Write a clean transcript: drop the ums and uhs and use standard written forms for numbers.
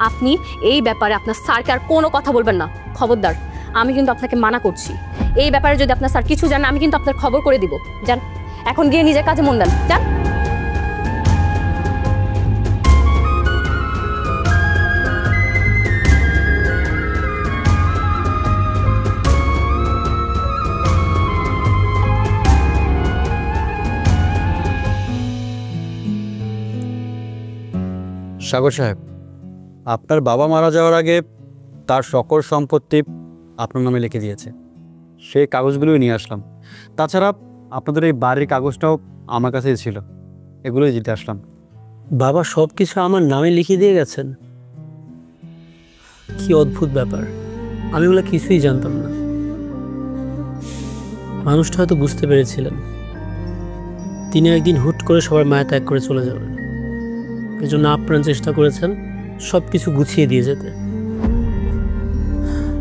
আপনি এই ব্যাপারে আপনার স্যারকে আর কোনো কথা বলবেন না, খবরদার। আমি কিন্তু আপনাকে মানা করছি। এই ব্যাপারে যদি আপনার স্যার কিছু জানে আমি কিন্তু আপনার খবর করে দিব। যান, এখন গিয়ে নিজের কাজে মন দেন, যান। সাগর সাহেব, আপনার বাবা মারা যাওয়ার আগে তার সকল সম্পত্তি আপনার নামে লিখে দিয়েছে। সেই কাগজগুলোই নিয়ে আসলাম। তাছাড়া আপনাদের এই বাড়ির কাগজটাও আমার কাছেই ছিল, এগুলোই দিতে আসলাম। বাবা সব কিছু আমার নামে লিখে দিয়ে গেছেন? কি অদ্ভুত ব্যাপার, আমি ওগুলো কিছুই জানতাম না। মানুষটা হয়তো বুঝতে পেরেছিলেন তিনি একদিন হুট করে সবার মায়া ত্যাগ করে চলে যাবেন, এজন্য আপ্রাণ চেষ্টা করেছেন সব কিছু গুছিয়ে দিয়ে যেতে।